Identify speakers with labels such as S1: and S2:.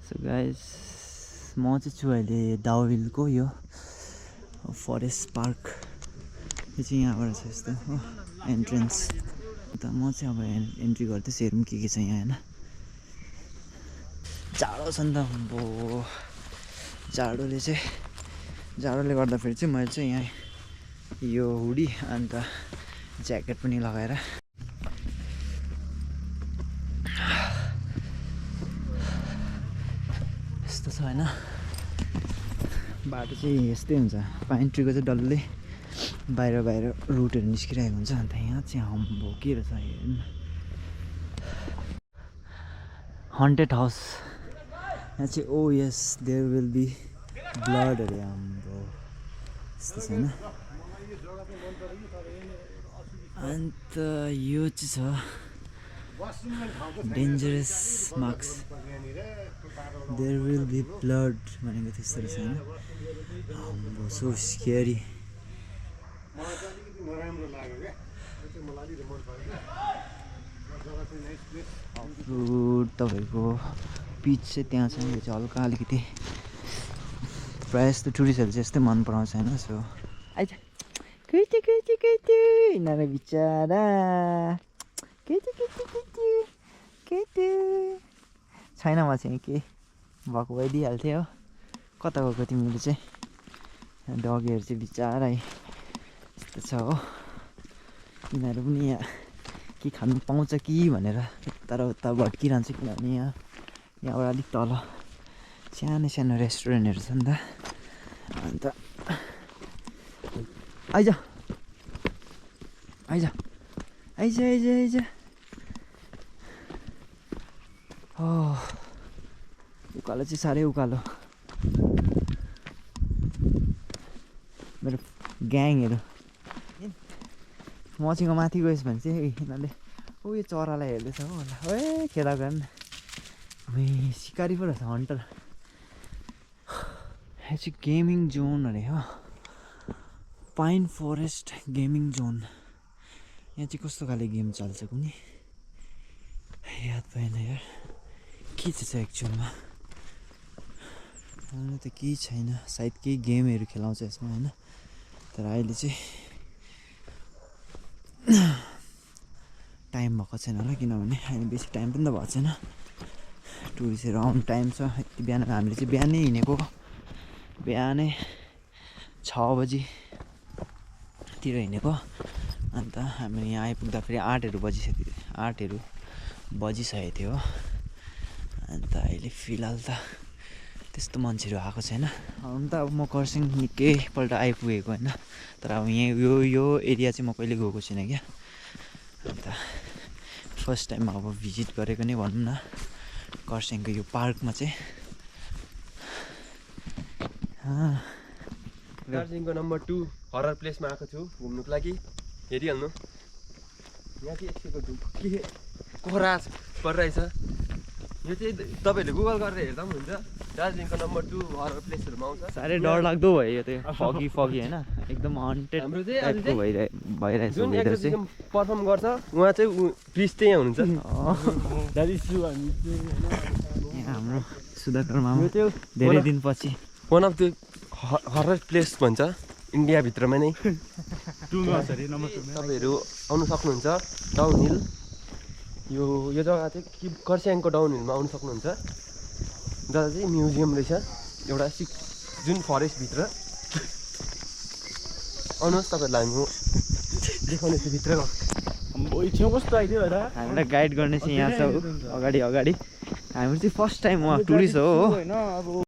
S1: so guys म चाहिँ छु अहिले डाउहिलको यो फरेस्ट पार्क यो चाहिँ यहाँबाट छ यस्तो हो एन्ट्रेन्स त म चाहिँ अब एन्ट्री गर्दैछु हेरौँ के छ यहाँ हैन जाडो छ नि त अम्बो जाडोले गर्दाखेरि चाहिँ मैले चाहिँ यहाँ यो हुडी अन्त ज्याकेट पनि लगाएर यस्तो छ हैन बाटो चाहिँ यस्तै हुन्छ पाइन ट्रीको चाहिँ डल्लै बाहिर रुटहरू निस्किरहेको हुन्छ अन्त यहाँ चाहिँ अम्बो के रहेछ हेर्नु हन्टेड हाउस यहाँ चाहिँ oh yes there will be blood अरे अम्बो यस्तो छ हैन अन्त यो चाहिँ छ dangerous marks there will be blood भनेको त्यस्तो रहेछ हैन अम्बो सो स्केरी तपाईँको पिच चाहिँ त्यहाँ छ यो चाहिँ हल्का अलिकति प्रायः जस्तो टुरिस्टहरू चाहिँ यस्तै मन पराउँछ होइन सो आइज कुइटी यिनीहरू बिचरा छैन म चाहिँ के भएको भए दिइहाल्थेँ हो कता गएको तिमीले चाहिँ डगीहरू चाहिँ बिचरा यस्तो छ हो यिनीहरू पनि यहाँ के खानु पाउँछ कि भनेर यता र उता भट्किरहन्छ किनभने यहाँबाट अलिक तल सानो रेस्टुरेन्टहरू छ नि त अन्त आइज हो उकालो चाहिँ साह्रै उकालो मेरो ग्याङहरू मसँग माथि गएछ भने चाहिँ यिनीहरूले ओ यो चरालाई हेर्दैछ हो होला ए खेदा गन सिकारी पो रहेछ हन्टर यहाँ चाहिँ गेमिङ जोन अरे हो पाइन फरेस्ट गेमिङ जोन यहाँ चाहिँ कस्तो खाले गेम चल्छ कुनै याद भएन यार के चाहिँ छ एक्चुअलमा अरू त केही छैन सायद केही गेमहरू खेलाउँछ यसमा होइन तर अहिले चाहिँ टाइम भएको छैन होला किनभने अहिले बेसी टाइम पनि त भएको छैन टुरिस्टहरू आउने टाइम छ यति बिहान हामीले चाहिँ बिहानै हिँडेको बिहानै 6 बजीतिर हिँडेको अन्त हामी यहाँ आइपुग्दाखेरि 8 बजिसकेको थियो अन्त अहिले फिलहाल त त्यस्तो मान्छेहरू आएको छैन हुन त अब म खरसाङ निकैपल्ट आइपुगेको होइन तर अब यहाँ यो एरिया चाहिँ म कहिले गएको छुइनँ क्या अन्त फर्स्ट टाइम अब भिजिट गरेको नै भनौँ न खरसाङको यो पार्कमा चाहिँ
S2: दार्जिलिङको नम्बर 2 हरर प्लेसमा आएको छु घुम्नुको लागि हेरिहाल्नु यहाँ चाहिँ एकछिनको के कोहरा परिरहेछ यो चाहिँ तपाईँहरूले गुगल गरेर हेर्दा पनि हुन्छ दार्जिलिङको नम्बर 2 हरर प्लेसहरूमा आउँछ
S1: साह्रै डरलाग्दो भयो यो चाहिँ फगी होइन एकदम हन्टेड
S2: हाम्रो
S1: टाइपको भइरहेछ
S2: जुन एक्जिबिसन पर्फर्म गर्छ उहाँ चाहिँ प्रिज चाहिँ यहाँ हुनुहुन्छ
S1: यहाँ हाम्रो सुधाकर मामा धेरै दिनपछि
S2: one of the horror place भन्छ इन्डियाभित्रमा नै तपाईँहरू आउनु सक्नुहुन्छ डाउन हिल यो जग्गा चाहिँ खरसाङको डाउन हिलमा आउनु सक्नुहुन्छ जहाँ चाहिँ म्युजियम रहेछ एउटा जुन फरेस्टभित्र आउनुहोस् तपाईँहरूलाई हामी देखाउने छु भित्र
S1: हामीलाई गाइड गर्ने चाहिँ यहाँ छ अगाडि हामी चाहिँ फर्स्ट टाइम टुरिस्ट हो